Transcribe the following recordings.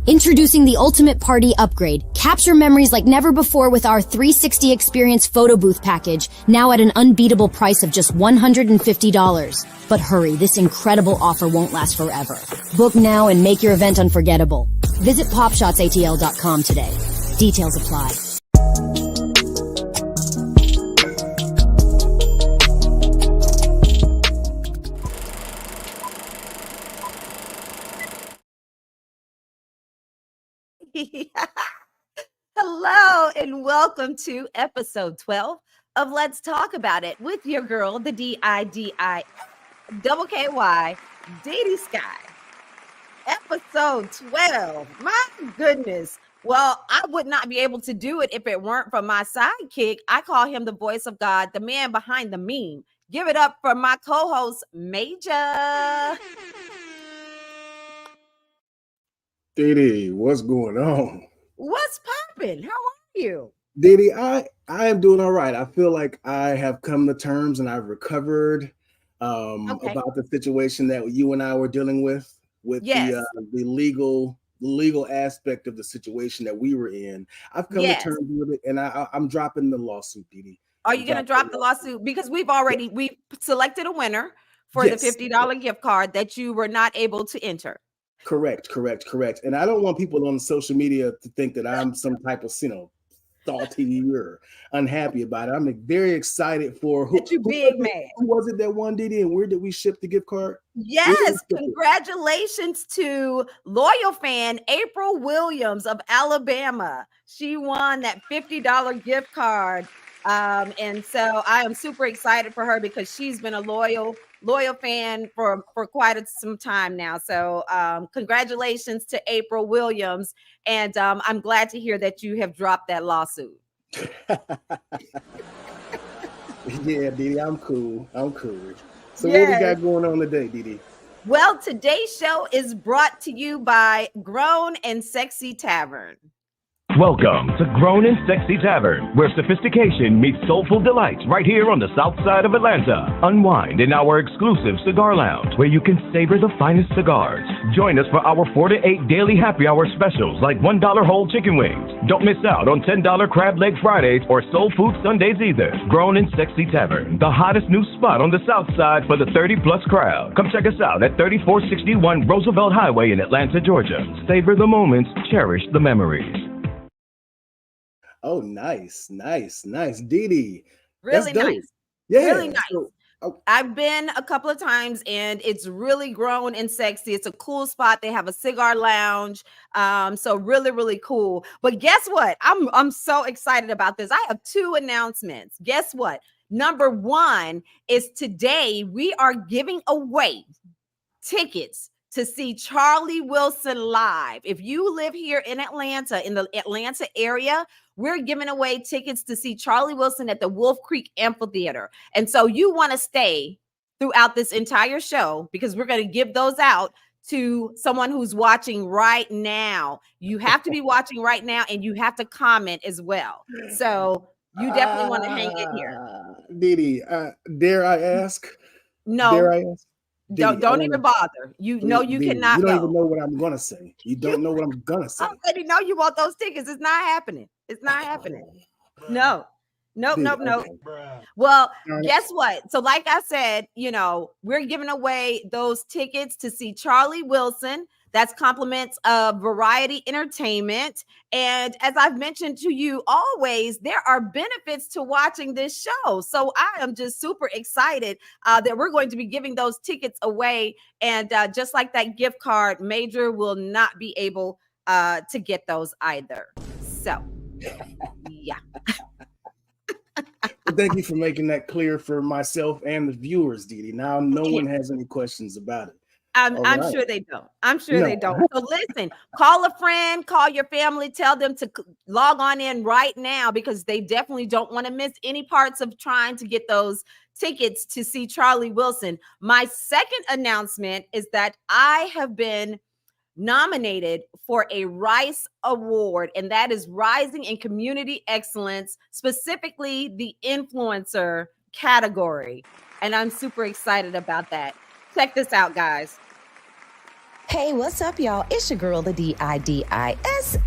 Introducing the ultimate party upgrade. Capture memories like never before with our 360 experience photo booth package, now at an unbeatable price of just $150. But hurry, this incredible offer won't last forever. Book now and make your event unforgettable. Visit popshotsatl.com today. Details apply. Hello and welcome to episode 12 of Let's Talk About It with your girl, the DiDi Skky, DiDi Skky. Episode 12. My goodness. Well, I would not be able to do it if it weren't for my sidekick. I call him the voice of God, the man behind the meme. Give it up for my co-host, Major. DiDi, what's going on? What's poppin'? How are you? DiDi, I am doing all right. I feel like I have come to terms and I've recovered about the situation that you and I were dealing with the legal aspect of the situation that we were in. I've come to terms with it, and I'm dropping the lawsuit, DiDi. Are you going to drop the lawsuit? Because we've selected a winner for the $50 gift card that you were not able to enter. Correct. And I don't want people on social media to think that I'm some type of, salty or unhappy about it. I'm very excited for who was it that won, DiDi, and where did we ship the gift card? Yes, congratulations to loyal fan April Williams of Alabama. She won that $50 gift card. And so I am super excited for her because she's been a loyal fan for quite some time now. So congratulations to April Williams. And I'm glad to hear that you have dropped that lawsuit. Yeah, DiDi, I'm cool. So what we got going on today, DiDi? Well, today's show is brought to you by Grown and Sexy Tavern. Welcome to Grown and Sexy Tavern, where sophistication meets soulful delights right here on the south side of Atlanta. Unwind in our exclusive cigar lounge, where you can savor the finest cigars. Join us for our 4 to 8 daily happy hour specials like $1 whole chicken wings. Don't miss out on $10 crab leg Fridays or soul food Sundays either. Grown and Sexy Tavern, the hottest new spot on the south side for the 30-plus crowd. Come check us out at 3461 Roosevelt Highway in Atlanta, Georgia. Savor the moments, cherish the memories. Oh, nice. DiDi. Really nice. Yeah. Really nice. I've been a couple of times and it's really grown and sexy. It's a cool spot. They have a cigar lounge. So really, really cool. But guess what? I'm so excited about this. I have 2 announcements. Guess what? Number 1 is today we are giving away tickets to see Charlie Wilson live. If you live here in Atlanta, in the Atlanta area, we're giving away tickets to see Charlie Wilson at the Wolf Creek Amphitheater. And so you want to stay throughout this entire show because we're going to give those out to someone who's watching right now. You have to be watching right now and you have to comment as well. So you definitely want to hang in here. DiDi, dare I ask? No. Dare I ask? Don't even bother. You know you cannot. You don't go. even know what I'm gonna say. You don't know what I'm gonna say. I already know you want those tickets. It's not happening. It's not happening. No. Nope. Okay. Well, guess what? So like I said, we're giving away those tickets to see Charlie Wilson. That's compliments of Variety Entertainment. And as I've mentioned to you always, there are benefits to watching this show. So I am just super excited that we're going to be giving those tickets away. And just like that gift card, Major will not be able to get those either. So, yeah. Thank you for making that clear for myself and the viewers, DiDi. Now no one has any questions about it. I'm sure they don't. They don't. So listen, call a friend, call your family, tell them to log on in right now because they definitely don't want to miss any parts of trying to get those tickets to see Charlie Wilson. My second announcement is that I have been nominated for a RICE Award, and that is Rising in Community Excellence, specifically the influencer category. And I'm super excited about that. Check this out, guys. Hey, what's up, y'all? It's your girl, the DiDi Skky,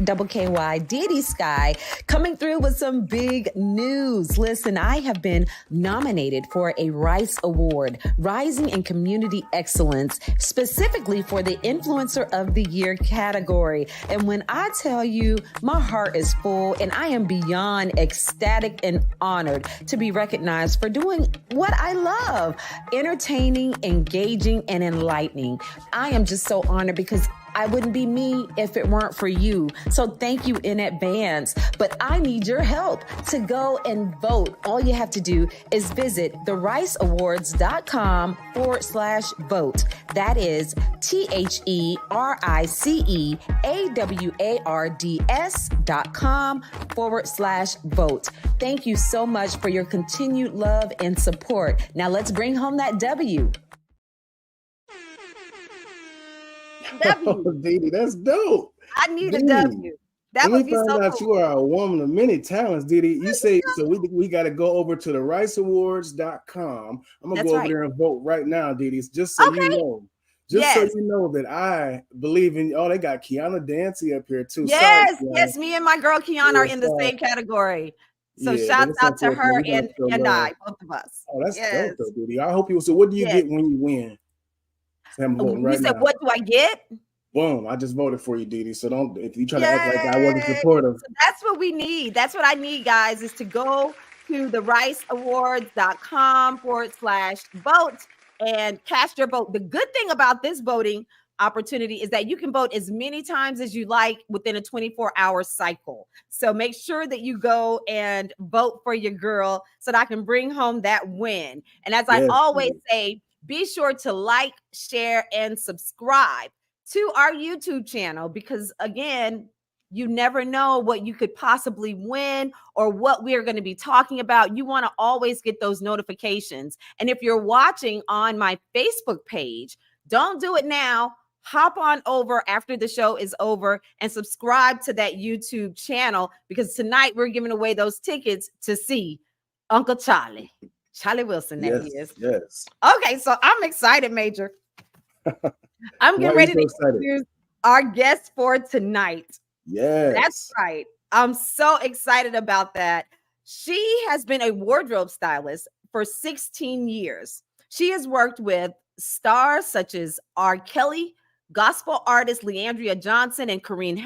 DiDi Skky, coming through with some big news. Listen, I have been nominated for a Rice Award, Rising in Community Excellence, specifically for the Influencer of the Year category. And when I tell you, my heart is full and I am beyond ecstatic and honored to be recognized for doing what I love, entertaining, engaging, and enlightening. I am just so honored because I wouldn't be me if it weren't for you. So thank you in advance. But I need your help to go and vote. All you have to do is visit thericeawards.com/vote. That is TheRiceAwards.com/vote. Thank you so much for your continued love and support. Now let's bring home that W. Oh, DiDi, that's dope. I need a W. That would be so cool. You are a woman of many talents, DiDi. You say so. We got to go over to the riceawards.com. I'm gonna go over there and vote right now, DiDi. Just so you know. So you know that I believe in. Oh, they got Kiana Dancy up here too. Yes, yes. Me and my girl Kiana are in the same category. So shouts out to her and I, both of us. Oh, that's dope, though, DiDi. I hope you. So, what do you get when you win? I'm voting right now. What do I get? Boom! I just voted for you, DiDi. So don't, if you try to act like I wasn't supportive. So that's what we need. That's what I need, guys, is to go to the riceawards.com/vote and cast your vote. The good thing about this voting opportunity is that you can vote as many times as you like within a 24-hour cycle. So make sure that you go and vote for your girl so that I can bring home that win. And as I always say, be sure to like, share, and subscribe to our YouTube channel because, again, you never know what you could possibly win or what we are going to be talking about. You want to always get those notifications. And if you're watching on my Facebook page, don't do it now. Hop on over after the show is over and subscribe to that YouTube channel because tonight we're giving away those tickets to see Uncle Charlie Wilson. That he is. Yes. Okay, so I'm excited, Major. I'm getting ready to introduce our guest for tonight. Yes. That's right. I'm so excited about that. She has been a wardrobe stylist for 16 years. She has worked with stars such as R. Kelly, gospel artist Leandria Johnson, and Koreen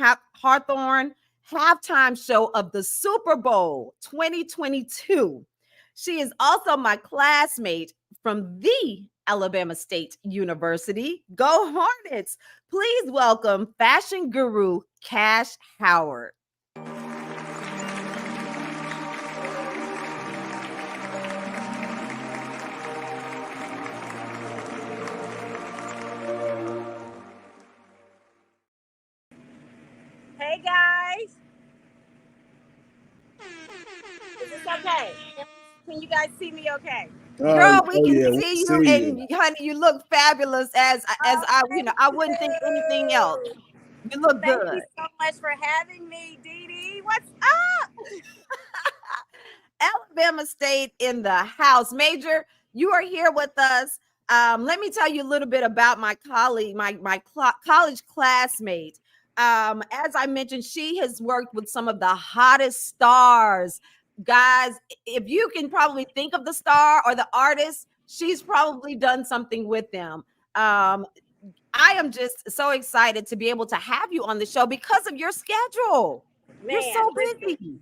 Hawthrone, halftime show of the Super Bowl 2022. She is also my classmate from the Alabama State University. Go Hornets! Please welcome fashion guru Kash Howard. Hey guys, is this okay? Can you guys see me okay? Girl, we can see you, and honey, you look fabulous. I wouldn't think anything else. You look good. Thank you so much for having me, DiDi. What's up? Alabama State in the house. Major, you are here with us. Let me tell you a little bit about my colleague, my college classmate. As I mentioned, she has worked with some of the hottest stars. Guys, if you can probably think of the star or the artist, she's probably done something with them. I am just so excited to be able to have you on the show because of your schedule. Man, you're so busy.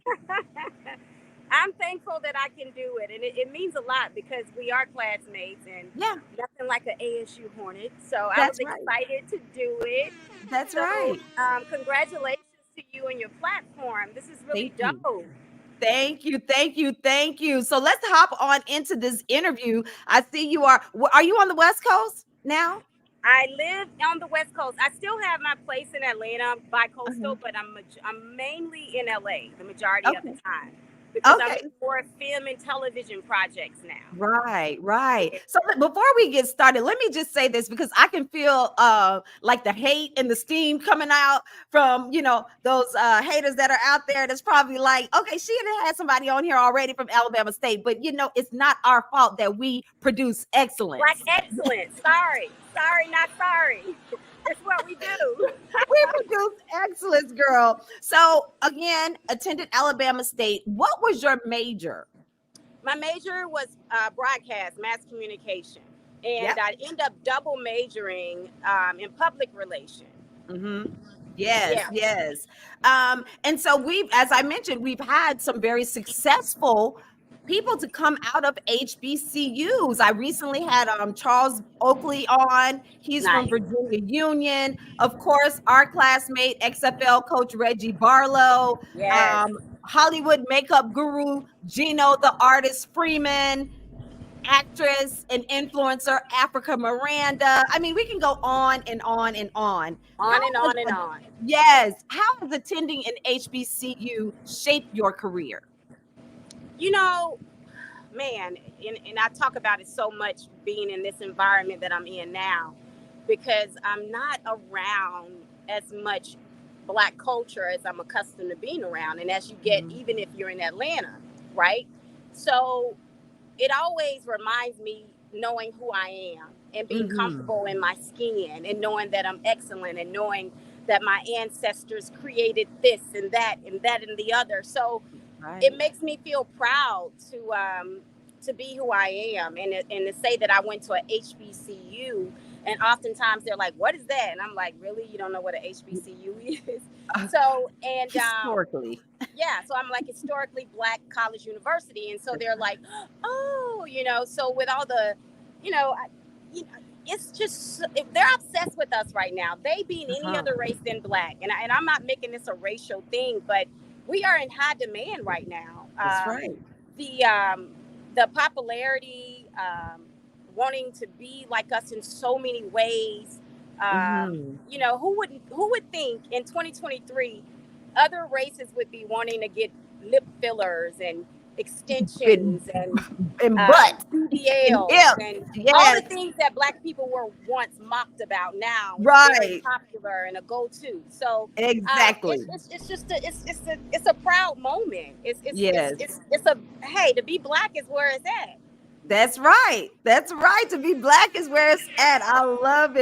I'm thankful that I can do it. And it means a lot because we are classmates and nothing like an ASU Hornet. So I was excited to do it. That's right. Congratulations to you and your platform. This is really dope. Thank you. So let's hop on into this interview. I see you are you on the West Coast now? I live on the West Coast. I still have my place in Atlanta, bi-coastal, but I'm mainly in LA the majority of the time. Because I'm in more film and television projects now. Right. So before we get started, let me just say this because I can feel like the hate and the steam coming out from, those haters that are out there. That's probably like, okay, she had somebody on here already from Alabama State, but it's not our fault that we produce excellence. Black excellence. Sorry, not sorry. It's what we do. We produce excellence, girl. So again, attended Alabama State. What was your major? My major was broadcast, mass communication, and I end up double majoring in public relations. Yes. And so as I mentioned, we've had some very successful people to come out of HBCUs. I recently had Charles Oakley on. He's from Virginia Union. Of course, our classmate, XFL coach Reggie Barlow. Hollywood makeup guru Gino the artist Freeman. Actress and influencer Africa Miranda. I mean, we can go on and on and on. Yes. How has attending an HBCU shaped your career? You know, man, and I talk about it so much being in this environment that I'm in now, because I'm not around as much Black culture as I'm accustomed to being around. And as you get, even if you're in Atlanta, right? So it always reminds me knowing who I am and being comfortable in my skin and knowing that I'm excellent and knowing that my ancestors created this and that and that and the other. So it makes me feel proud to be who I am and to say that I went to a HBCU. And oftentimes they're like, what is that? And I'm like, really? You don't know what an HBCU is? So, and historically. So I'm like, historically Black college university. And so they're like, oh, so with all the, it's just, they're obsessed with us right now. They being any other race than Black. And I'm not making this a racial thing, but we are in high demand right now. That's right. The popularity, wanting to be like us in so many ways. Who would think in 2023 other races would be wanting to get lip fillers and extensions and butt BBLs and all the things that Black people were once mocked about now very popular and a go-to. So exactly, it's just a proud moment. It's a hey, to be Black is where it's at. That's right. To be Black is where it's at. I love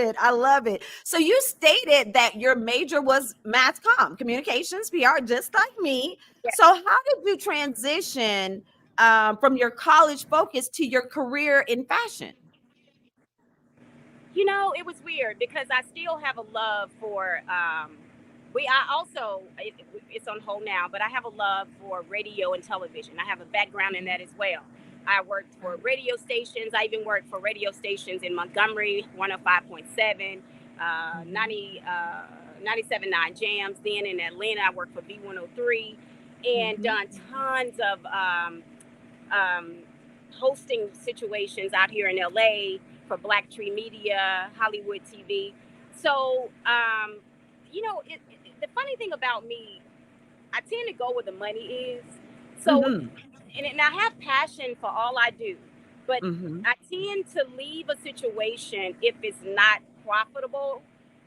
it. So you stated that your major was mass comm, communications, PR, just like me. Yes. So how did you transition from your college focus to your career in fashion? It was weird because I still have a love for it's on hold now, but I have a love for radio and television. I have a background in that as well. I worked for radio stations. I even worked for radio stations in Montgomery, 105.7, 97.9 Jams. Then in Atlanta, I worked for B103 and done tons of hosting situations out here in LA for Black Tree Media, Hollywood TV. So, the funny thing about me, I tend to go where the money is. So, and I have passion for all I do, but I tend to leave a situation if it's not profitable,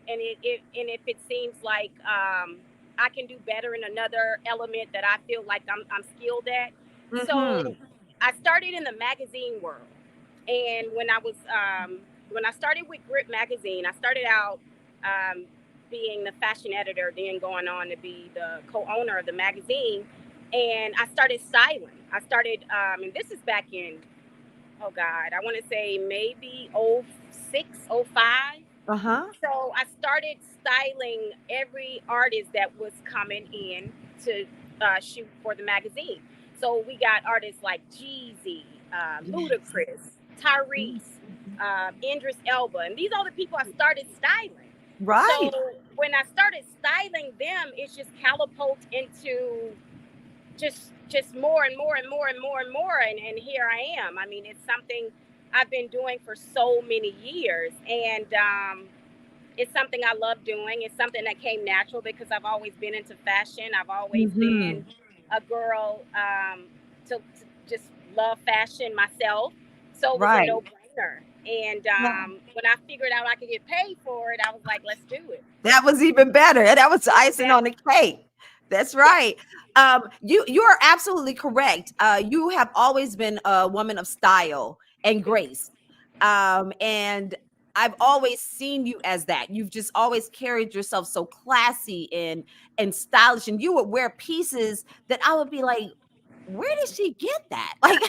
and if it seems like I can do better in another element that I feel like I'm skilled at. So I started in the magazine world, and when I started with Grip Magazine, I started out being the fashion editor, then going on to be the co-owner of the magazine. And I started styling. I started, and this is back in, I want to say maybe 06, 05. So I started styling every artist that was coming in to shoot for the magazine. So we got artists like Jeezy, Ludacris, Tyrese, Idris Elba. And these are the people I started styling. Right. So when I started styling them, it's just catapulted into just more and more and more and more and more. And here I am. I mean, it's something I've been doing for so many years. And it's something I love doing. It's something that came natural because I've always been into fashion. I've always been a girl to just love fashion myself. So it was a no-brainer. And when I figured out I could get paid for it, I was like, let's do it. That was even better. That was icing on the cake. That's right. You are absolutely correct. You have always been a woman of style and grace. And I've always seen you as that. You've just always carried yourself so classy and stylish, and you would wear pieces that I would be like, where did she get that? Like,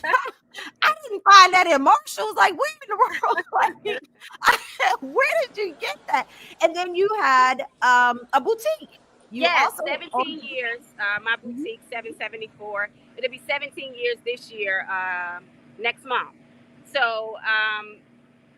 I didn't find that in Marshalls. Like, where in the world? Like, where did you get that? And then you had a boutique. You Yes, also 17 years. My boutique, 774. It'll be 17 years this year, next month. So,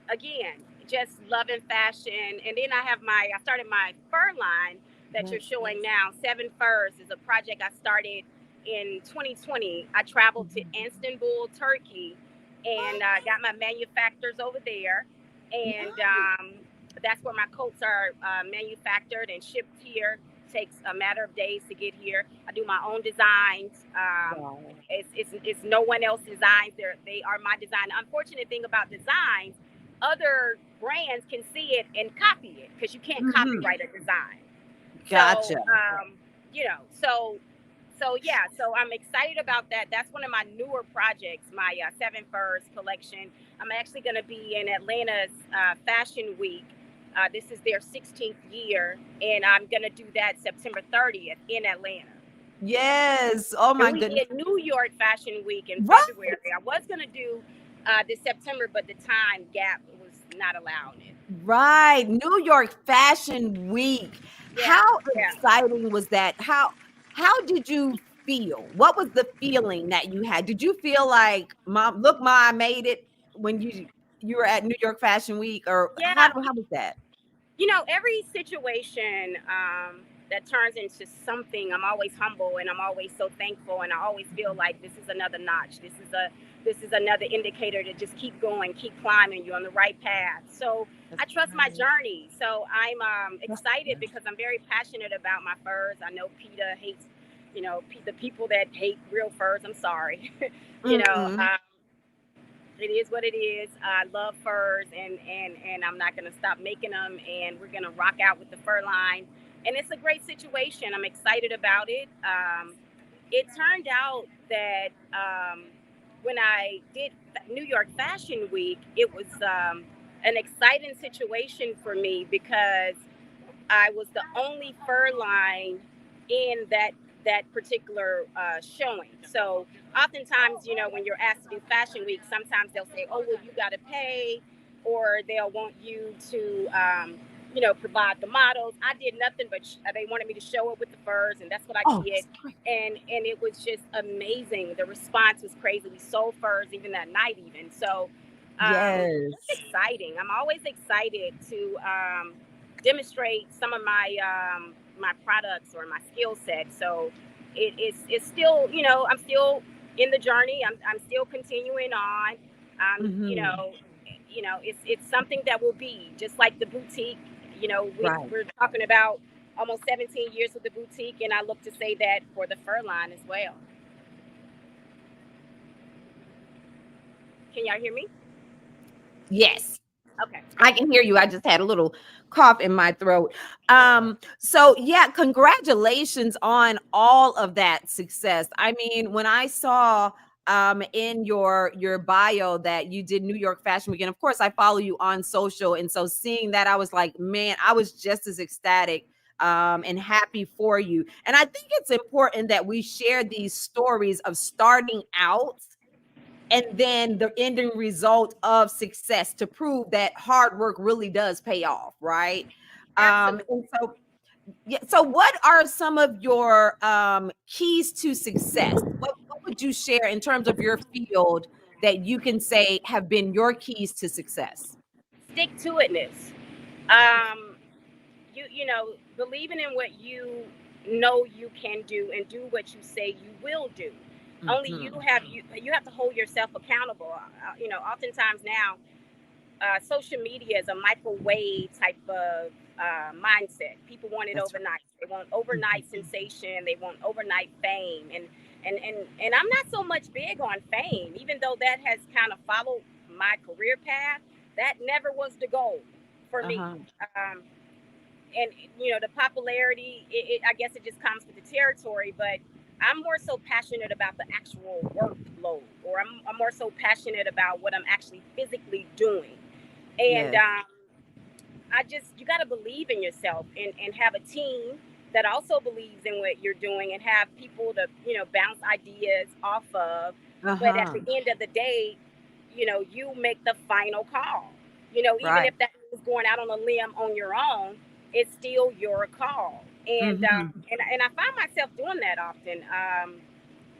again, just loving fashion. And then I started my fur line that you're showing now. Seven Furs is a project I started in 2020. I traveled to Istanbul, Turkey, and got my manufacturers over there. And that's where my coats are manufactured and shipped here. Takes a matter of days to get here. I do my own designs. It's no one else's designs. They are my design. The unfortunate thing about designs, other brands can see it and copy it because you can't copyright a design. Gotcha. So I'm excited about that. That's one of my newer projects, my Seven Furs collection. I'm actually going to be in Atlanta's Fashion Week. This is their 16th year, and I'm going to do that September 30th in Atlanta. Yes. Oh my goodness. We did New York Fashion Week in February. I was going to do this September, but the time gap was not allowing it. Right. New York Fashion Week. Yeah. How exciting was that? How did you feel? What was the feeling that you had? Did you feel like, Mom, I made it when you were at New York Fashion Week? Or how was that? Every situation that turns into something, I'm always humble and I'm always so thankful, and I always feel like this is another notch. This is another indicator to just keep going, keep climbing. You're on the right path. So I trust my journey. So I'm excited because I'm very passionate about my furs. I know PETA hates, the people that hate real furs. I'm sorry. It is what it is. I love furs, and I'm not going to stop making them, and we're going to rock out with the fur line. And it's a great situation. I'm excited about it. It turned out that when I did New York Fashion Week, it was an exciting situation for me because I was the only fur line in that particular showing. So oftentimes, when you're asked to do Fashion Week, sometimes they'll say, oh, well, you got to pay, or they'll want you to, provide the models. I did nothing, but they wanted me to show up with the furs, and that's what I did. And it was just amazing. The response was crazy. We sold furs even that night even. So it's exciting. I'm always excited to demonstrate some of my my products or my skill set. So it's still, I'm still in the journey. I'm still continuing on. It's something that will be just like the boutique. We're talking about almost 17 years with the boutique, and I look to say that for the fur line as well. Can y'all hear me? Yes. Okay. I can hear you. I just had a little cough in my throat. So yeah, congratulations on all of that success. I mean, when I saw in your bio that you did New York Fashion Week, and of course I follow you on social, and so seeing that, I was like, man, I was just as ecstatic and happy for you. And I think it's important that we share these stories of starting out and then the ending result of success to prove that hard work really does pay off, right? And so what are some of your keys to success? What would you share in terms of your field that you can say have been your keys to success? Stick to itness. Believing in what you know you can do and do what you say you will do. Only you have to hold yourself accountable. Oftentimes now, social media is a microwave type of mindset. People want it overnight. They want overnight sensation. They want overnight fame. And I'm not so much big on fame, even though that has kind of followed my career path. That never was the goal for me. And the popularity, I guess it just comes with the territory, but I'm more so passionate about the actual workload, or I'm more so passionate about what I'm actually physically doing. And you got to believe in yourself and have a team that also believes in what you're doing and have people to, bounce ideas off of. But at the end of the day, you make the final call. Even if that means going out on a limb on your own, it's still your call. And and I find myself doing that often.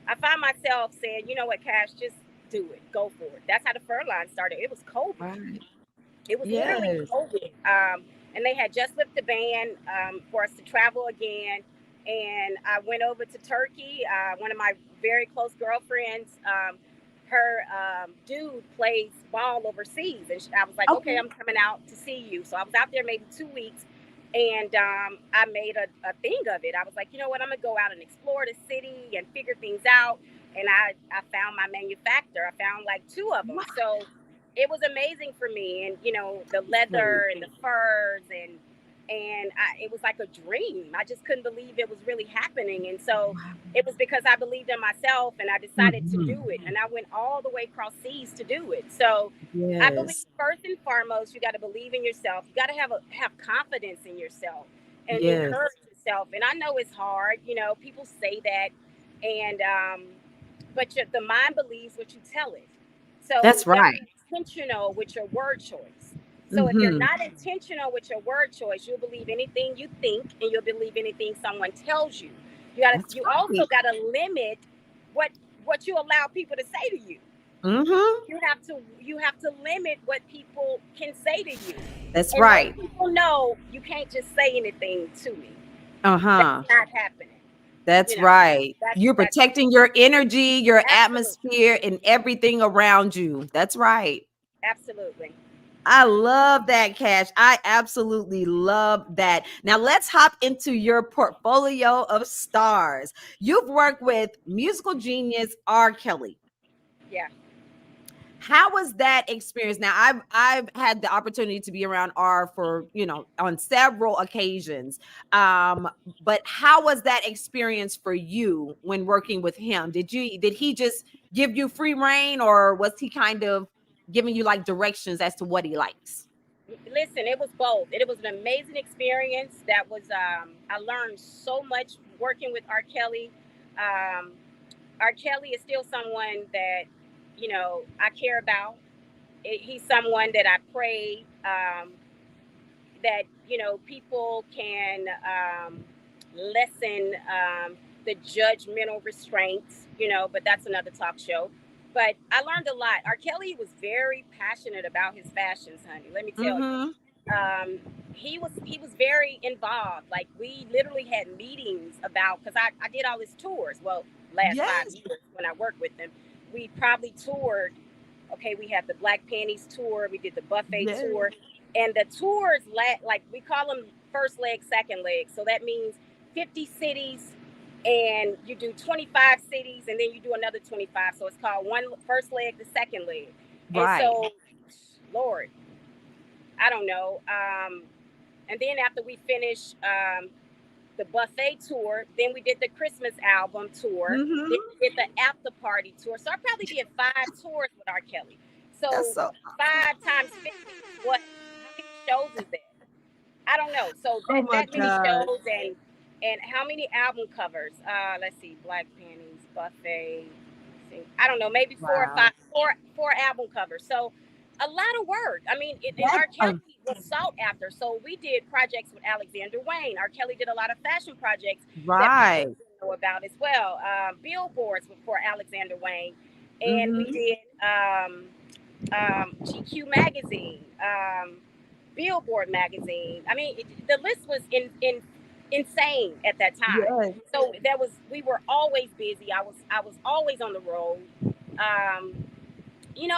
I find myself saying, you know what, Cash, just do it, go for it. That's how the fur line started. It was COVID. Right. It was literally COVID. And they had just lifted the ban for us to travel again. And I went over to Turkey. One of my very close girlfriends, her dude plays ball overseas. And I was like, okay, I'm coming out to see you. So I was out there maybe 2 weeks. And I made a thing of it. I was like, you know what, I'm going to go out and explore the city and figure things out. And I found my manufacturer. I found like 2 of them. Wow. So it was amazing for me. And, the leather and the furs and it was like a dream. I just couldn't believe it was really happening. And so it was because I believed in myself and I decided to do it. And I went all the way across seas to do it. So I believe first and foremost, you got to believe in yourself. You got to have confidence in yourself and encourage yourself. And I know it's hard. People say that. And but the mind believes what you tell it. So that's right. Intentional with your word choice. So if you're not intentional with your word choice, you'll believe anything you think and you'll believe anything someone tells you. You also got to limit what you allow people to say to you. You have to limit what people can say to you. That's right. People know you can't just say anything to me. That's not happening. That's right. You're protecting your energy, your atmosphere, and everything around you. That's right. Absolutely. I love that, Cash. I absolutely love that. Now let's hop into your portfolio of stars. You've worked with musical genius R. Kelly. Yeah. How was that experience? Now I've had the opportunity to be around R for, on several occasions. But how was that experience for you when working with him? Did he just give you free reign, or was he kind of giving you like directions as to what he likes? Listen, it was both. It was an amazing experience. That was I learned so much working with R. Kelly. R. Kelly is still someone that I care about. He's someone that I pray that people can lessen the judgmental restraints. But that's another talk show. But I learned a lot. R. Kelly was very passionate about his fashions, honey. Let me tell you. He was very involved. Like, we literally had meetings about, because I did all his tours. Well, last 5 years when I worked with him, we probably toured. Okay, we had the Black Panties tour. We did the buffet tour. And the tours, like we call them first leg, second leg. So that means 50 cities. And you do 25 cities, and then you do another 25. So it's called one first leg, the second leg. Right. And so, Lord, I don't know. And then after we finished the buffet tour, then we did the Christmas album tour. Then we did the after party tour. So I probably did 5 tours with R. Kelly. So 5 times 50. How many shows is that? I don't know. So that many shows and how many album covers? Let's see, Black Panties, buffet. I don't know, maybe 4 or 5, four album covers. So a lot of work. I mean, R. Kelly was sought after. So we did projects with Alexander Wayne. R. Kelly did a lot of fashion projects that people didn't know about as well. Billboards for Alexander Wayne. And we did GQ magazine, Billboard magazine. I mean, the list was insane at that time. So we were always busy. I was always on the road.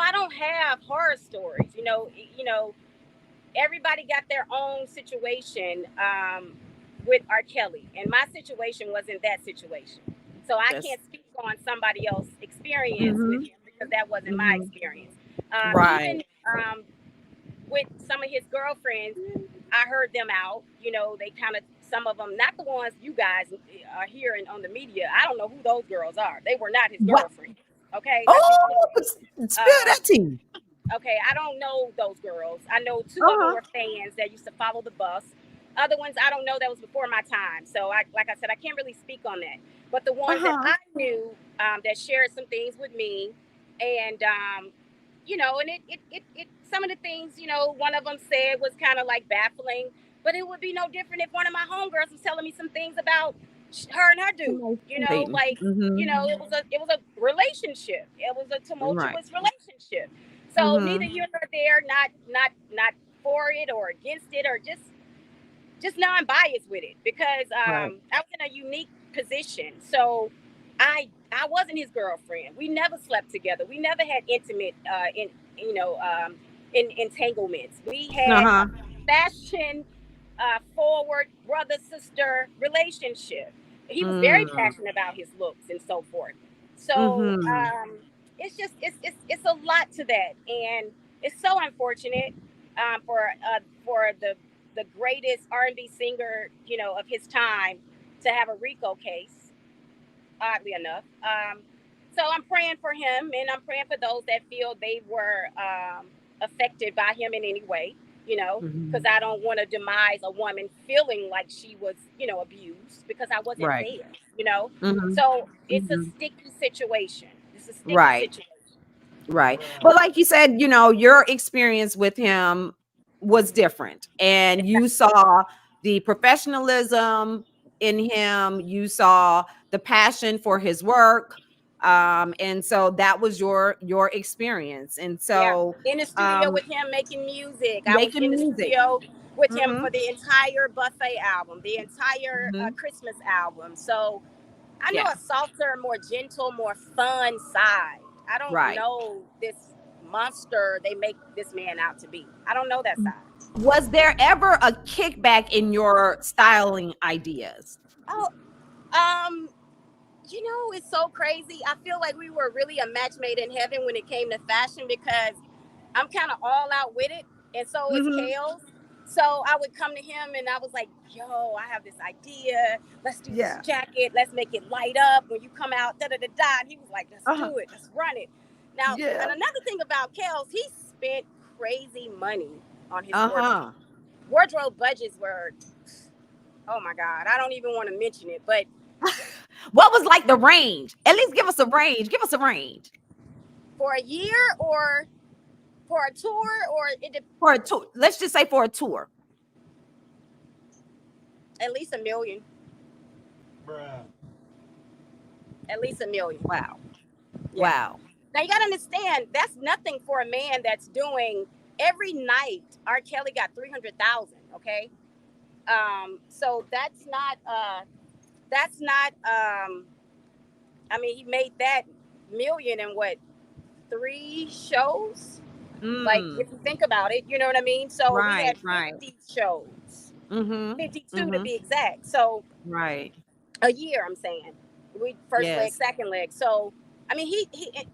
I don't have horror stories. Everybody got their own situation with R. Kelly, and my situation wasn't that situation. So I can't speak on somebody else's experience with him because that wasn't my experience. Even with some of his girlfriends, I heard them out. They kind of, some of them, not the ones you guys are hearing on the media. I don't know who those girls are. They were not his girlfriends. Okay. Spill that tea. Okay, I don't know those girls. I know two of them were fans that used to follow the bus. Other ones I don't know, that was before my time. So like I said, I can't really speak on that. But the ones that I knew that shared some things with me, and you know, and it some of the things, you know, one of them said was kind of like baffling, but it would be no different if one of my homegirls was telling me some things about her and her dude. You know, like you know, it was a relationship. It was a tumultuous relationship. So neither here nor there, not for it or against it, or just non-biased with it, because I was in a unique position. So I wasn't his girlfriend. We never slept together. We never had intimate entanglements. We had fashion forward brother sister relationship. He was very passionate about his looks and so forth. So it's just it's a lot to that, and it's so unfortunate for the greatest R&B singer, you know, of his time to have a RICO case, oddly enough. So I'm praying for him, and I'm praying for those that feel they were affected by him in any way, you know, because I don't want to demise a woman feeling like she was, you know, abused, because I wasn't there, you know. So it's a sticky situation. It's a sticky situation. Right. But like you said, you know, your experience with him was different, and you saw the professionalism in him, you saw the passion for his work, and so that was your experience. And so in the studio with him making music. I was in the studio with him for the entire Buffet album, the entire Christmas album. So I know a softer, more gentle, more fun side. I don't know this monster they make this man out to be. I don't know that side. Was there ever a kickback in your styling ideas? Oh, you know, it's so crazy. I feel like we were really a match made in heaven when it came to fashion, because I'm kind of all out with it, and so is Kales. So I would come to him and I was like, yo, I have this idea. Let's do this jacket. Let's make it light up when you come out, da-da-da-da. And he was like, let's do it. Let's run it. Now, and another thing about Kales, he spent crazy money on his wardrobe. Wardrobe budgets were, oh my God, I don't even want to mention it, but. What was like the range? At least give us a range. Give us a range. For a year, or for a tour, or for a tour? Let's just say for a tour. At least $1 million. Bruh. At least $1 million. Wow. Yeah. Wow. Now you gotta understand, that's nothing for a man that's doing every night. R. Kelly got 300,000. Okay. So that's not. I mean, he made that $1 million in what, 3 shows? Like, if you think about it, you know what I mean? So we had 50 shows, 52 to be exact. So a year, I'm saying. We first leg, second leg. So I mean, he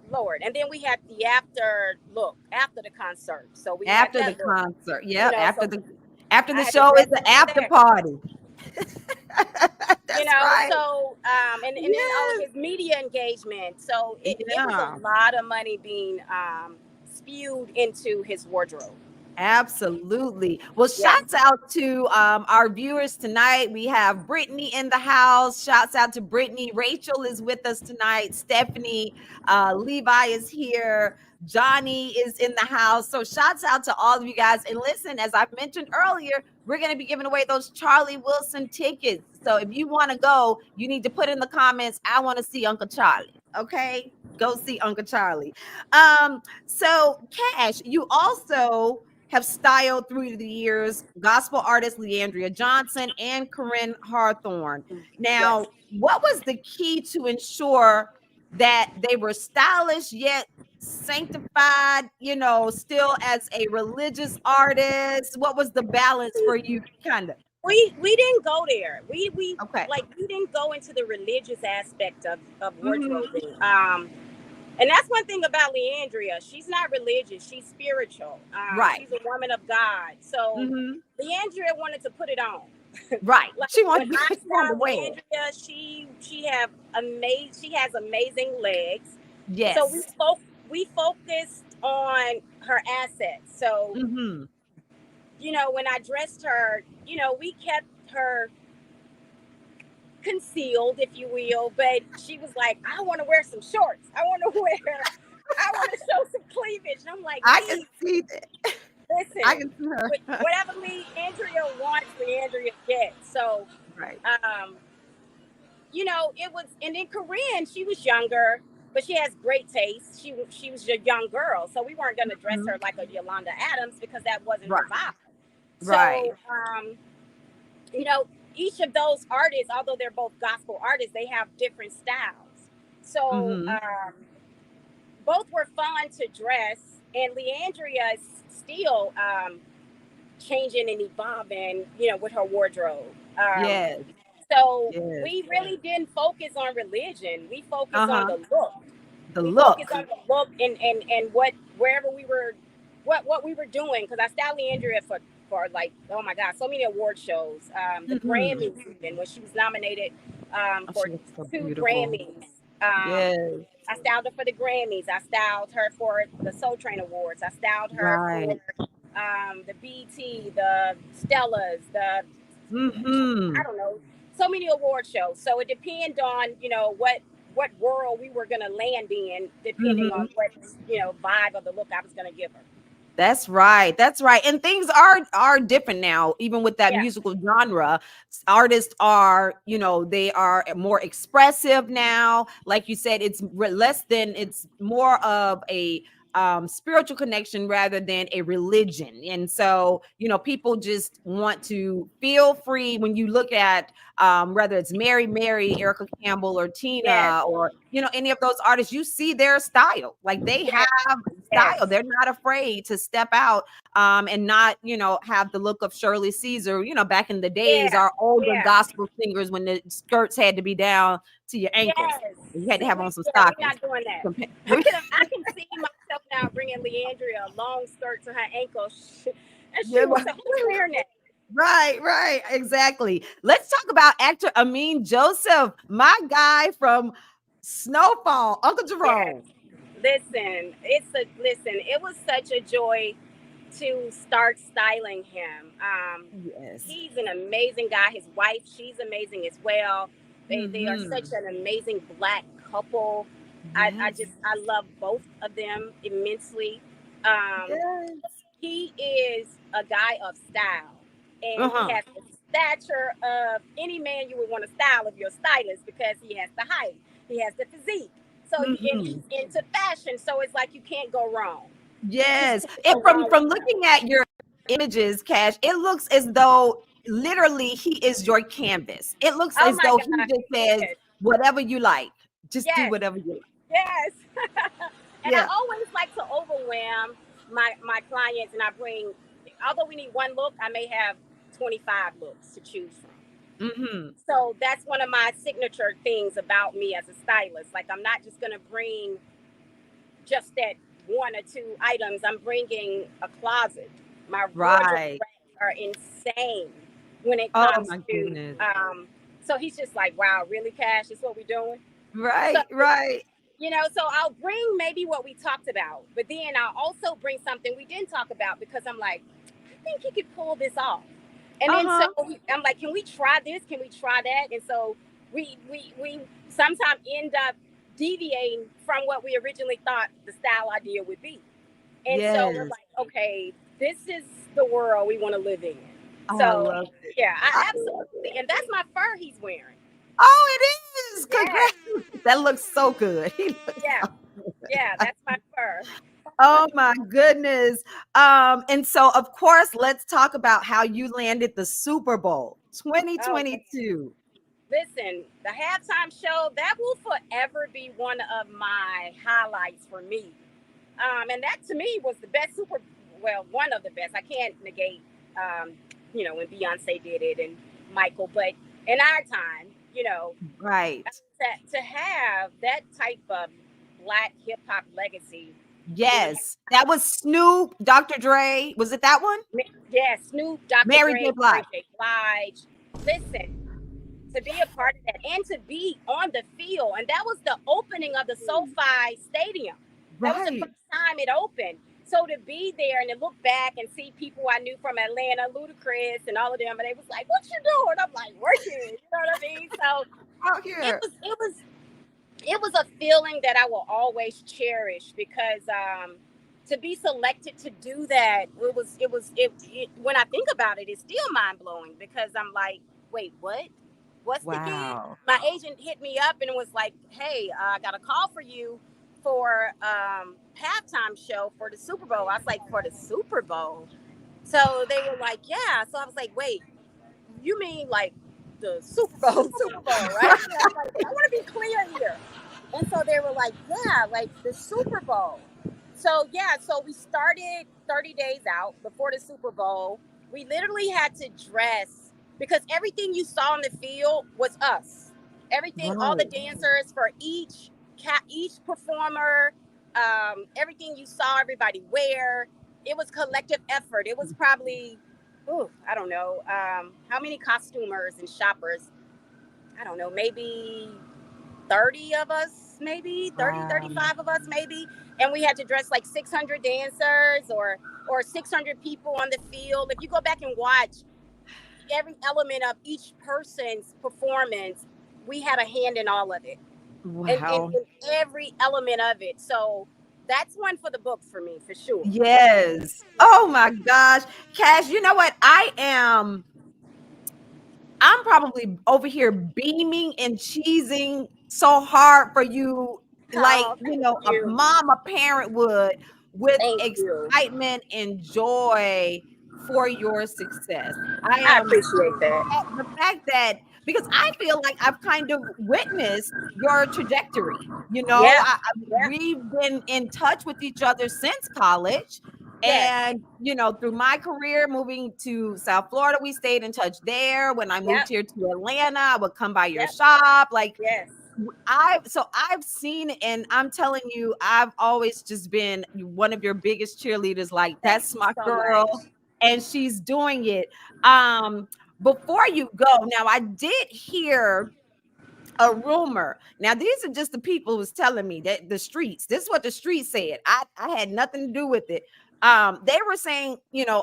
Lord, and then we had the after the concert. So we after the concert, after the show is the after party. You know, so and then all of his media engagement. So it was a lot of money being spewed into his wardrobe. Absolutely. Well, shouts out to our viewers tonight. We have Brittany in the house. Shouts out to Brittany. Rachel is with us tonight. Stephanie, Levi is here. Johnny is in the house. So shouts out to all of you guys. And listen, as I mentioned earlier, we're going to be giving away those Charlie Wilson tickets. So if you want to go, you need to put in the comments, I want to see Uncle Charlie. Okay? Go see Uncle Charlie. So Kash, you also have styled through the years gospel artist Leandria Johnson and Koreen Hawthrone. Now, what was the key to ensure that they were stylish yet sanctified, you know, still as a religious artist? What was the balance for you, kind of? We didn't go there. We didn't go into the religious aspect of wardrobing. And that's one thing about Leandria. She's not religious. She's spiritual. She's a woman of God. So Leandria wanted to put it on. Right. Like, she wanted to put it on. Leandria, she has amazing legs. Yes. So we focused on her assets. So, you know, when I dressed her, you know, we kept her concealed, if you will, but she was like, I want to wear some shorts. I want to show some cleavage. And I'm like, I can see that. Listen, I can see her. whatever Leandria wants, Leandria gets. So, Right. You know, it was, and then Koreen, she was younger, but she has great taste. She was a young girl, so we weren't going to dress her like a Yolanda Adams because that wasn't her vibe. Right. So, you know, each of those artists, although they're both gospel artists, they have different styles. So both were fun to dress, and Leandria is still changing and evolving, you know, with her wardrobe. Yes. So we really didn't focus on religion. We focused on the look. Focused on the look and what wherever we were, what we were doing. Because I styled Leandria for like, oh my God, so many award shows. The Grammys, even when she was nominated for 2 Grammys. I styled her for the Grammys. I styled her for the Soul Train Awards. I styled her for the BT, the Stellas, the I don't know, so many award shows. So it depended on, you know, what world we were going to land in, depending on what, you know, vibe of the look I was going to give her. That's right. And things are different now, even with that musical genre. Artists are, you know, they are more expressive now. Like you said, it's more of a spiritual connection rather than a religion. And so, you know, people just want to feel free when you look at whether it's Mary, Erica Campbell, or Tina, or, you know, any of those artists, you see their style. Like they have style. They're not afraid to step out and not, you know, have the look of Shirley Caesar, you know, back in the days, our older gospel singers, when the skirts had to be down to your ankles. You had to have on some stockings. We're not doing that. I can see myself now bringing Leandria a long skirt to her ankles. And she was wearing it. Right, exactly. Let's talk about actor Amin Joseph, my guy from Snowfall, Uncle Jerome. Listen, it was such a joy to start styling him. He's an amazing guy. His wife, she's amazing as well. They are such an amazing Black couple. I love both of them immensely. He is a guy of style, and he has the stature of any man you would want to style if you're a stylist, because he has the height, he has the physique. So and he's into fashion, so it's like you can't go wrong. Yes, from looking at your images, Kash, it looks as though literally he is your canvas. It looks as though he just says whatever you like, just do whatever you like. Yes. And I always like to overwhelm my clients, and I bring, although we need one look, I may have 25 looks to choose from. So that's one of my signature things about me as a stylist. Like, I'm not just going to bring just that 1 or 2 items. I'm bringing a closet. My wardrobe are insane when it comes to so he's just like, wow, really, Kash? That's what we're doing? Right. You know, so I'll bring maybe what we talked about, but then I'll also bring something we didn't talk about, because I'm like, I think he could pull this off. And then so I'm like, can we try this? Can we try that? And so we sometimes end up deviating from what we originally thought the style idea would be. And so we're like, okay, this is the world we want to live in. So I love it. I absolutely. And that's my fur he's wearing. Oh, it is. Congrats. That looks so good. That's my fur. Oh my goodness. And so of course, let's talk about how you landed the Super Bowl 2022. Listen, the halftime show, that will forever be one of my highlights for me. And that to me was the best one of the best. I can't negate you know, when Beyonce did it and Michael, but in our time, you know, to have that type of Black hip hop legacy. Yes, that was Snoop, Dr. Dre. Was it that one? Yeah, Snoop, Dr. Mary Dre, J. Blige. Listen, to be a part of that and to be on the field, and that was the opening of the SoFi Stadium. That was the first time it opened. So to be there and to look back and see people I knew from Atlanta, Ludacris and all of them, and they was like, "What you doing?" I'm like, "Working." You know what I mean? So it was a feeling that I will always cherish, because to be selected to do that, it when I think about it, it's still mind blowing, because I'm like, wait, what? What's the gig? My agent hit me up and was like, "Hey, I got a call for you for halftime show for the Super Bowl." I was like, "For the Super Bowl?" So they were like, "Yeah." So I was like, "Wait, you mean like the Super Bowl, right?" So I was like, "I want to be clear here." And so they were like, "Yeah, like the Super Bowl." So yeah, so we started 30 days out before the Super Bowl. We literally had to dress, because everything you saw on the field was us. Everything, all the dancers for each performer, everything you saw everybody wear. It was collective effort. It was probably, I don't know, how many costumers and shoppers? I don't know, maybe 30 of us, maybe 35 of us, maybe. And we had to dress like 600 dancers or 600 people on the field. If you go back and watch every element of each person's performance, we had a hand in all of it. In every element of it. So that's one for the books for me, for sure. Yes. Oh my gosh. Kash, you know what? I'm probably over here beaming and cheesing so hard for you, like, a mom, a parent would, with excitement and joy for your success. I appreciate that. The fact that, because I feel like I've kind of witnessed your trajectory. We've been in touch with each other since college. And, through my career moving to South Florida, we stayed in touch there. When I moved here to Atlanta, I would come by your shop. Like, I've seen it, and I'm telling you, I've always just been one of your biggest cheerleaders. Like, that's my girl, and she's doing it. Before you go, now I did hear a rumor. Now, these are just the people who was telling me, that the streets, this is what the streets said. I had nothing to do with it. They were saying,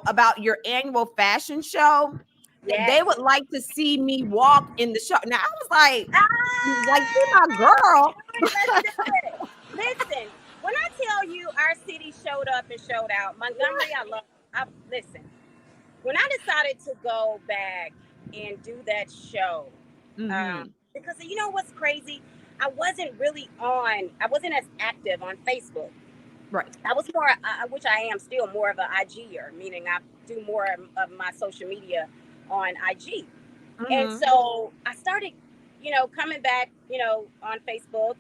about your annual fashion show, that they would like to see me walk in the show. Now, I was like, you my girl. Let's do it. Listen, when I tell you our city showed up and showed out, Montgomery, listen, when I decided to go back and do that show, because you know what's crazy? I wasn't as active on Facebook. Right. I was more, which I am still more of an IGer, meaning I do more of my social media on IG. And so I started, coming back, on Facebook,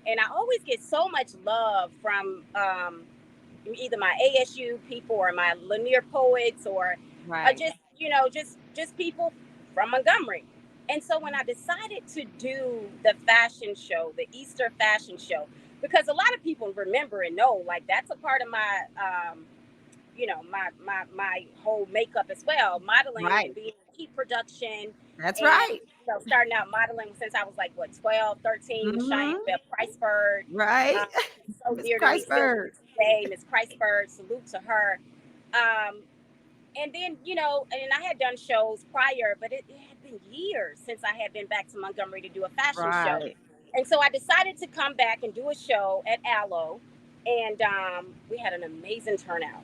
and I always get so much love from either my ASU people or my Lanier poets or just people from Montgomery. And so when I decided to do the fashion show, the Easter fashion show, because a lot of people remember and know, like, that's a part of my, my whole makeup as well, modeling and being in heat production. That's right. Starting out modeling since I was like, 12, 13, with Cheyenne Bell Priceberg. Right. So dear to me today, Miss Priceberg, salute to her. And then, and I had done shows prior, but it had been years since I had been back to Montgomery to do a fashion show. And so I decided to come back and do a show at Aloe, and we had an amazing turnout.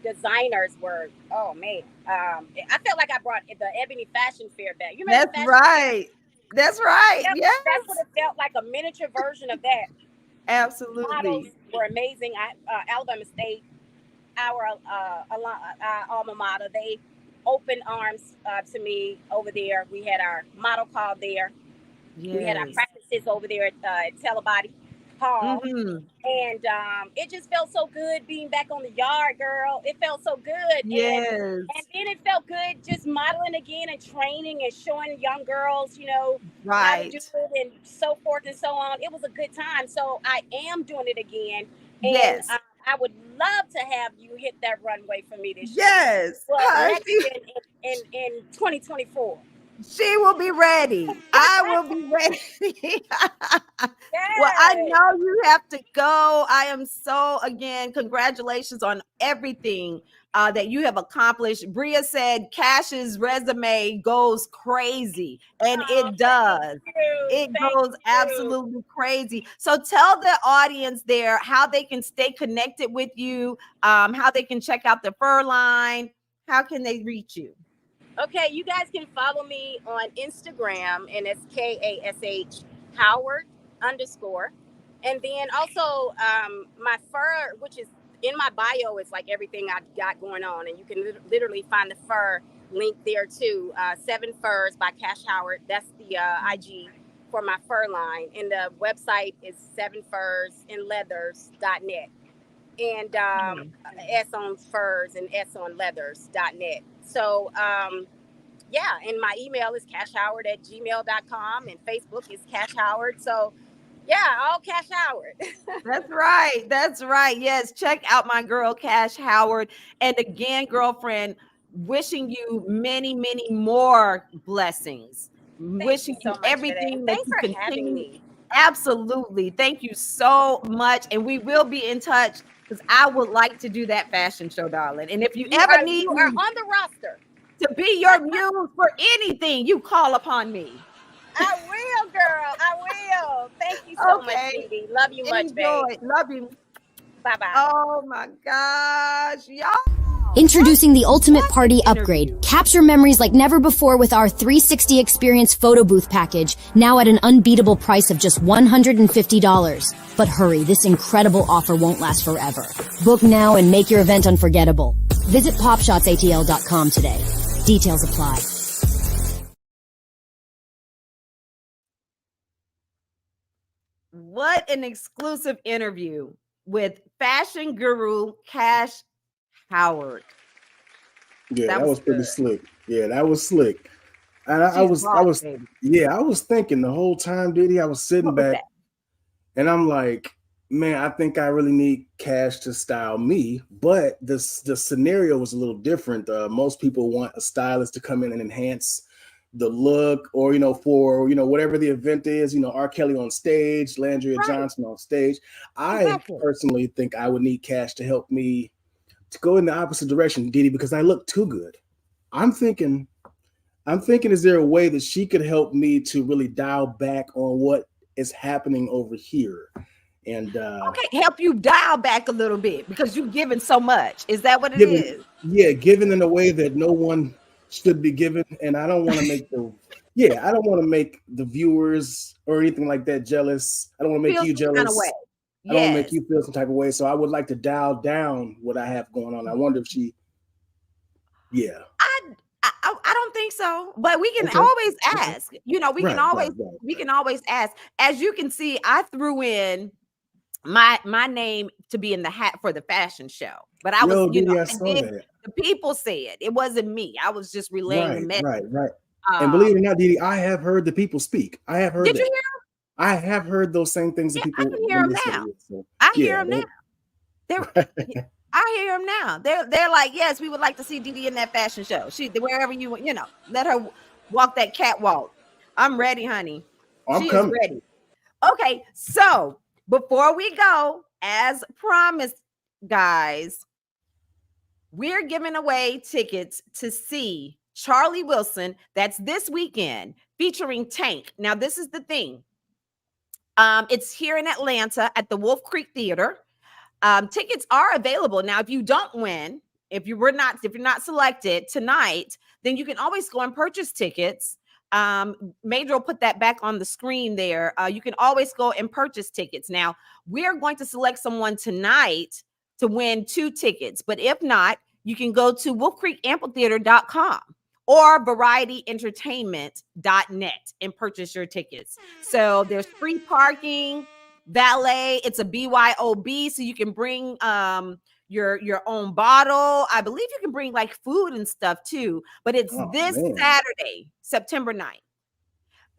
Designers were, oh man. I felt like I brought the Ebony Fashion Fair back. You remember That's right. That's right. Yes. That's what it felt like, a miniature version of that. Absolutely. Models were amazing. Alabama State, our alma mater, they opened arms to me over there. We had our model call there. Yes. We had our practices over there at Telebody Hall. And it just felt so good being back on the yard, girl. It felt so good. Yes. And then it felt good just modeling again and training and showing young girls, how to do it and so forth and so on. It was a good time. So I am doing it again. And I would love to have you hit that runway for me this year. Yes. Well, next year in 2024. She will be ready. I will be ready. Well, I know you have to go. I am so, again, congratulations on everything that you have accomplished. Bria said Cash's resume goes crazy, and it does. It goes absolutely crazy. So tell the audience there how they can stay connected with you, how they can check out the fur line. How can they reach you? Okay, you guys can follow me on Instagram, and it's Kash Howard _. And then also my fur, which is in my bio, is like everything I've got going on. And you can literally find the fur link there too. 7 Furs by Kash Howard. That's the IG for my fur line. And the website is 7fursinleathers.net. And S on furs and S on leathers.net. So, yeah, and my email is cashhoward@gmail.com, and Facebook is Kash Howard. So, yeah, all Kash Howard. That's right. That's right. Yes, check out my girl, Kash Howard. And again, girlfriend, wishing you many, many more blessings. Wishing you so much everything Thanks that for you having continue. me. Absolutely. Thank you so much. And we will be in touch because I would like to do that fashion show, darling. And if you ever need you are on the roster to be your muse for anything, you call upon me. I will, girl. I will. Thank you so much, DiDi. Love you much, babe. Love you. Bye-bye. Oh, my gosh. Y'all. Introducing the ultimate party upgrade. Capture memories like never before with our 360 experience photo booth package, now at an unbeatable price of just $150. But hurry, this incredible offer won't last forever. Book now and make your event unforgettable. Visit popshotsatl.com today. Details apply. What an exclusive interview with fashion guru Kash Howard. Yeah, that was pretty slick. Yeah, that was slick. And I was thinking the whole time, DiDi, I was sitting back and I'm like, man, I think I really need Kash to style me. But the scenario was a little different. Most people want a stylist to come in and enhance the look, or, for, whatever the event is, R. Kelly on stage, Leandria Johnson on stage. I personally think I would need Kash to help me to go in the opposite direction, DiDi, because I look too good. I'm thinking, is there a way that she could help me to really dial back on what is happening over here? And help you dial back a little bit because you're giving so much. Is that what it is? Yeah, given in a way that no one should be given, and I don't want to make I don't want to make the viewers or anything like that jealous. I don't want to make you jealous. Kind of way. I don't want to make you feel some type of way. So I would like to dial down what I have going on. I wonder if she, I don't think so, but we can always ask. We can always ask. As you can see, I threw in my name to be in the hat for the fashion show, but I was, the people said it wasn't me. I was just relaying the message. Right. And believe it or not, DiDi, I have heard the people speak. I have heard. Did you hear them? I have heard those same things that people. I can hear them now. I hear them now. I hear them now. They're like, yes, we would like to see DiDi in that fashion show. Wherever you let her walk that catwalk. I'm ready, honey. She is ready. Okay, so before we go, as promised, guys, we're giving away tickets to see Charlie Wilson. That's this weekend, featuring Tank. Now, this is the thing. It's here in Atlanta at the Wolf Creek Theater. Tickets are available. Now, if you don't win, if you're not selected tonight, then you can always go and purchase tickets. Major will put that back on the screen there. You can always go and purchase tickets. Now, we're going to select someone tonight to win 2 tickets. But if not, you can go to wolfcreekamphitheater.com or varietyentertainment.net and purchase your tickets. So there's free parking, valet. It's a BYOB, so you can bring your own bottle. I believe you can bring like food and stuff too. But it's Saturday, September 9th.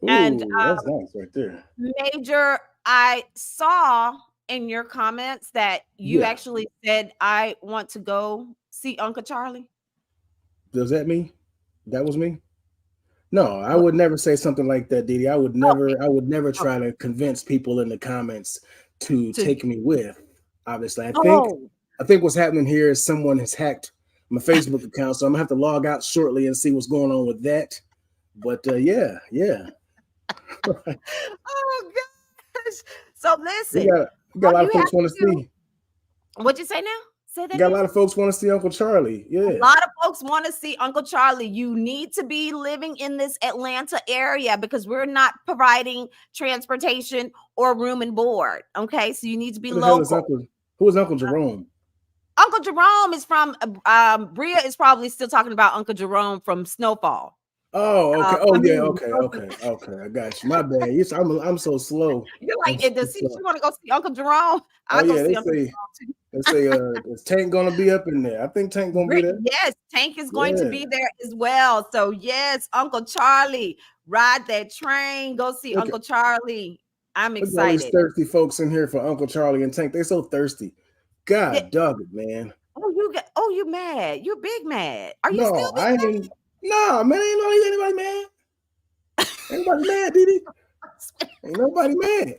Ooh, and that's nice right there. Major, I saw in your comments that you actually said, I want to go see Uncle Charlie. Does that mean that was me? No, I would never say something like that, DiDi. I would never try to convince people in the comments to take me with. Obviously, I think what's happening here is someone has hacked my Facebook account, so I'm gonna have to log out shortly and see what's going on with that. But yeah. Oh gosh. So listen, we got a lot of folks want to see. What'd you say now? Say that. You got a lot of folks want to see Uncle Charlie. Yeah. A lot of folks want to see Uncle Charlie. You need to be living in this Atlanta area because we're not providing transportation or room and board. Okay, so you need to be local. Who is Uncle Jerome? Uncle Jerome is from Bria is probably still talking about Uncle Jerome from Snowfall. Oh, okay. Okay. I got you. My bad. I'm so slow. You're like, does she want to go see Uncle Jerome? They say, is Tank gonna be up in there? I think Tank gonna be there. Yes, Tank is going to be there as well. So yes, Uncle Charlie, ride that train. Go see Uncle Charlie. I'm excited. All these thirsty folks in here for Uncle Charlie and Tank. They're so thirsty. God dog it, man. You mad? You're big mad. Are you still I ain't. No, man, ain't anybody mad. Anybody mad, DiDi? Ain't nobody mad.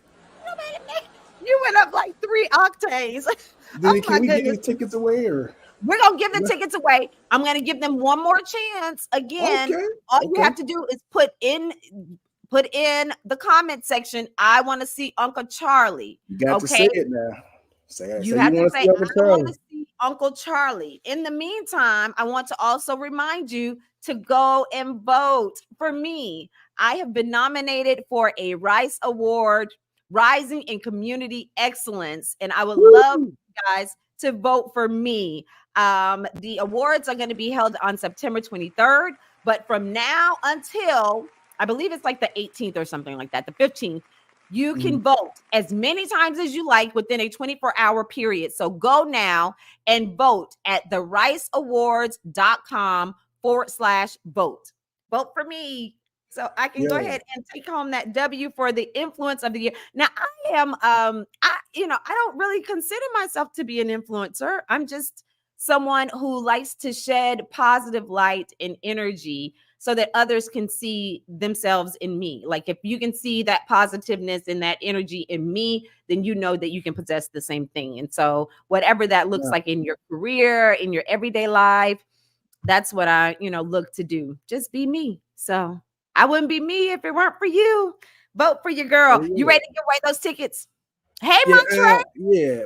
You went up like 3 octaves. DiDi, can we give these tickets away, or we're gonna give the tickets away? I'm gonna give them one more chance. Again, all you have to do is put in the comment section, I want to see Uncle Charlie. You got to say it now. You have to say, I want to see Uncle Charlie. In the meantime, I want to also remind you to go and vote for me. I have been nominated for a Rice Award, Rising in Community Excellence, and I would love you guys to vote for me. The awards are going to be held on September 23rd, but from now until, I believe it's like the 18th or something like that, the 15th, you can vote as many times as you like within a 24-hour period. So go now and vote at thericeawards.com/vote. Vote for me so I can go ahead and take home that W for the influence of the year. Now I am, I don't really consider myself to be an influencer. I'm just someone who likes to shed positive light and energy so that others can see themselves in me. Like if you can see that positiveness and that energy in me, then you know that you can possess the same thing. And so whatever that looks like in your career, in your everyday life, that's what I, look to do. Just be me. So I wouldn't be me if it weren't for you. Vote for your girl. You ready to give away those tickets? Hey, Montre.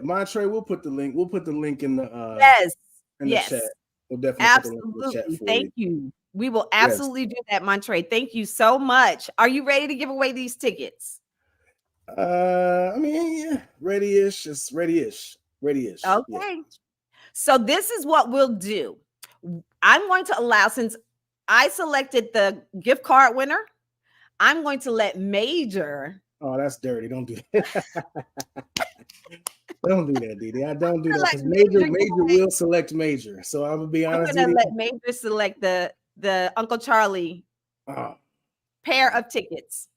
Montre, we'll put the link. We'll put the link in the the chat. We'll definitely put the link in the chat for Thank you. We will absolutely do that, Montre. Thank you so much. Are you ready to give away these tickets? Ready-ish. It's ready-ish. Ready-ish. Okay. Yeah. So this is what we'll do. I'm going to allow, since I selected the gift card winner, I'm going to let Major. Oh, that's dirty. Don't do that. Don't do that, DiDi. I don't do that because Major will select Major. So I'm gonna be honest. I'm gonna let Major select the Uncle Charlie pair of tickets.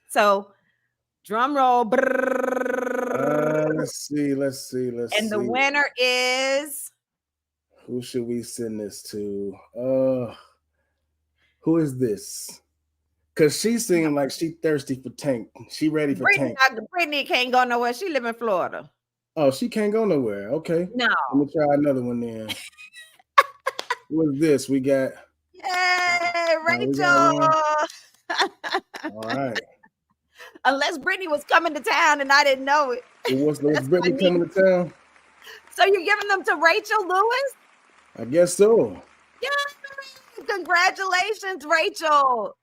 So drum roll. Let's see. And the winner is. Who should we send this to? Who is this? Because she's singing like she thirsty for Tank. She ready for Tank. Brittany can't go nowhere. She live in Florida. Oh, she can't go nowhere. Okay. No. Let me try another one then. What's this? We got. Yay, Rachel. All right. Unless Brittany was coming to town and I didn't know it. Was Brittany coming to town? So you're giving them to Rachel Lewis? I guess so. Yeah. Congratulations, Rachel.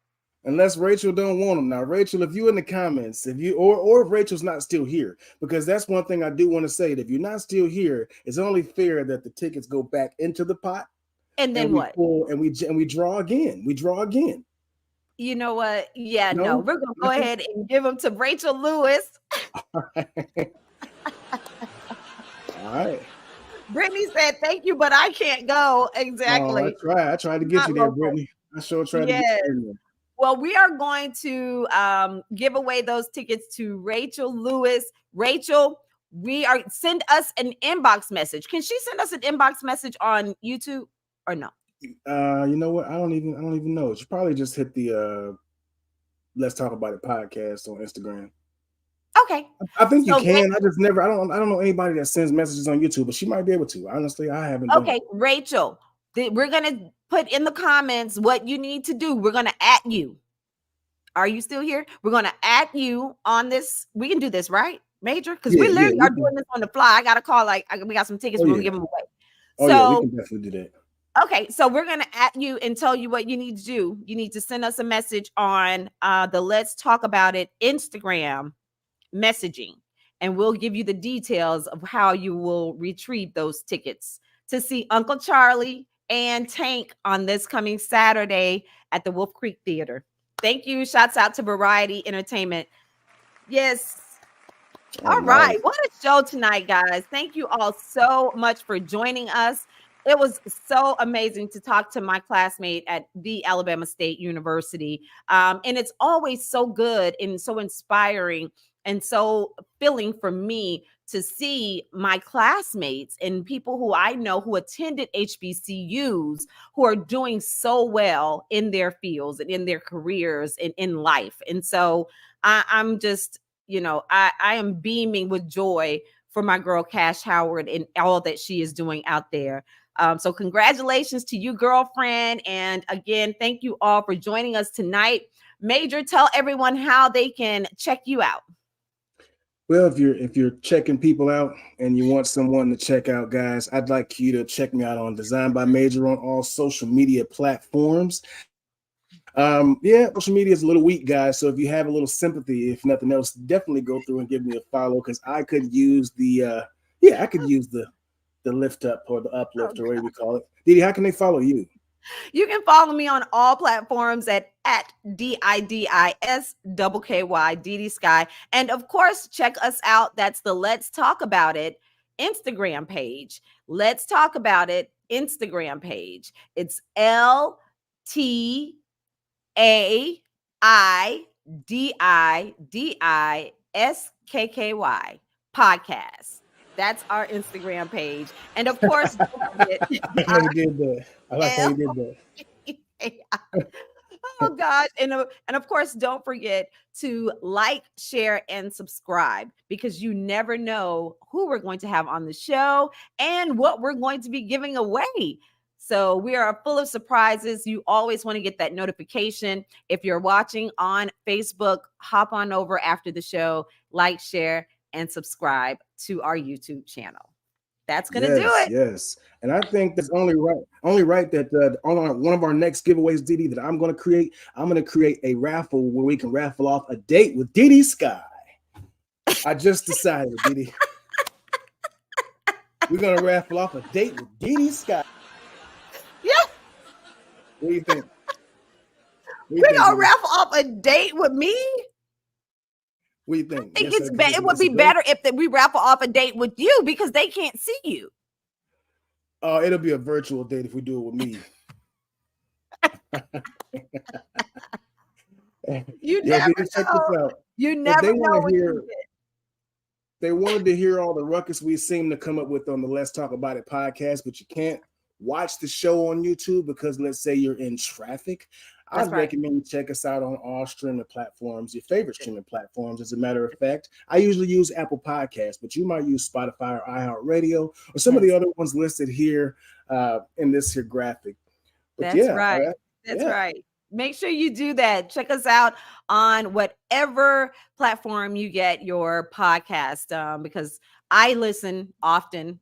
Unless Rachel don't want them. Now, Rachel, if you in the comments, if you or if Rachel's not still here, because that's one thing I do want to say, that if you're not still here, it's only fair that the tickets go back into the pot. And then what? And we draw again. We draw again. You know what? Yeah, no, we're gonna go ahead and give them to Rachel Lewis. All right. Brittany said thank you, but I can't go. Exactly. I tried to get you there, Brittany. I sure tried to get you there. Well, we are going to give away those tickets to Rachel Lewis. Rachel, send us an inbox message. Can she send us an inbox message on YouTube or no? You know what? I don't even know. You probably just hit the Let's Talk About It podcast on Instagram. Okay. I think you can. I just never. I don't know anybody that sends messages on YouTube, but she might be able to. Honestly, I haven't. Okay, Rachel, we're gonna put in the comments what you need to do. We're gonna add you. Are you still here? We're gonna add you on this. We can do this, right, Major? Because we literally are doing this on the fly. I got a call. We got some tickets. We're gonna give them away. Oh yeah, we can definitely do that. Okay, so we're gonna add you and tell you what you need to do. You need to send us a message on the Let's Talk About It Instagram messaging, and we'll give you the details of how you will retrieve those tickets to see Uncle Charlie and Tank on this coming Saturday at the Wolf Creek Theater. Thank you. Shouts out to Variety Entertainment. Yes. All right. What a show tonight, guys. Thank you all so much for joining us. It was so amazing to talk to my classmate at the Alabama State University. And it's always so good and so inspiring and so filling for me to see my classmates and people who I know who attended HBCUs who are doing so well in their fields and in their careers and in life. And so I'm just, I am beaming with joy for my girl, Kash Howard, and all that she is doing out there. So congratulations to you, girlfriend. And again, thank you all for joining us tonight. Major, tell everyone how they can check you out. Well, if you're checking people out and you want someone to check out, guys, I'd like you to check me out on Design by Major on all social media platforms. Social media is a little weak, guys. So if you have a little sympathy, if nothing else, definitely go through and give me a follow, because I could use the lift up or the uplift or whatever you call it. DiDi, how can they follow you? You can follow me on all platforms at DiDi Skky, DiDi Skky. And of course, check us out. That's the Let's Talk About It Instagram page. Let's Talk About It Instagram page. It's LTAIDIDI SKKY podcast. That's our Instagram page. And of course, don't forget, I like how you did that. Oh gosh. And of course, don't forget to like, share, and subscribe, because you never know who we're going to have on the show and what we're going to be giving away. So we are full of surprises. You always want to get that notification. If you're watching on Facebook, hop on over after the show, like, share, and subscribe to our YouTube channel. That's going to do it. Yes. And I think that's only right that on one of our next giveaways, DiDi, that I'm going to create a raffle where we can raffle off a date with DiDi Skky. I just decided, DiDi. We're going to raffle off a date with DiDi Skky. Yeah. What do you think? We're going to raffle off a date with me? What do you think? I think it would be better if we raffle off a date with you, because they can't see you. Oh, it'll be a virtual date if we do it with me. You never know. You never know. They wanted to hear all the ruckus we seem to come up with on the Let's Talk About It podcast, but you can't watch the show on YouTube because, let's say, you're in traffic. I recommend you check us out on all streaming platforms, your favorite streaming platforms. As a matter of fact, I usually use Apple Podcasts, but you might use Spotify or iHeartRadio or some of the other ones listed here in this here graphic. But That's right. That's right. Make sure you do that. Check us out on whatever platform you get your podcast, because I listen often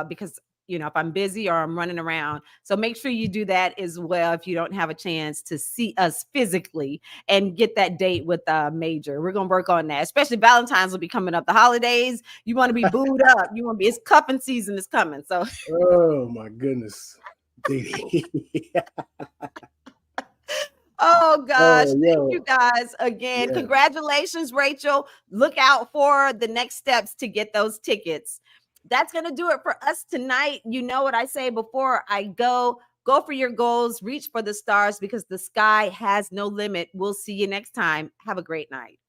because if I'm busy or I'm running around. So make sure you do that as well if you don't have a chance to see us physically and get that date with Major. We're going to work on that. Especially Valentine's will be coming up. The holidays, you want to be booed up. You want to be, it's cuffing season is coming. So. Oh my goodness. Oh gosh. Thank you guys again. Yeah. Congratulations, Rachel. Look out for the next steps to get those tickets. That's going to do it for us tonight. You know what I say before I go for your goals, reach for the stars, because the sky has no limit. We'll see you next time. Have a great night.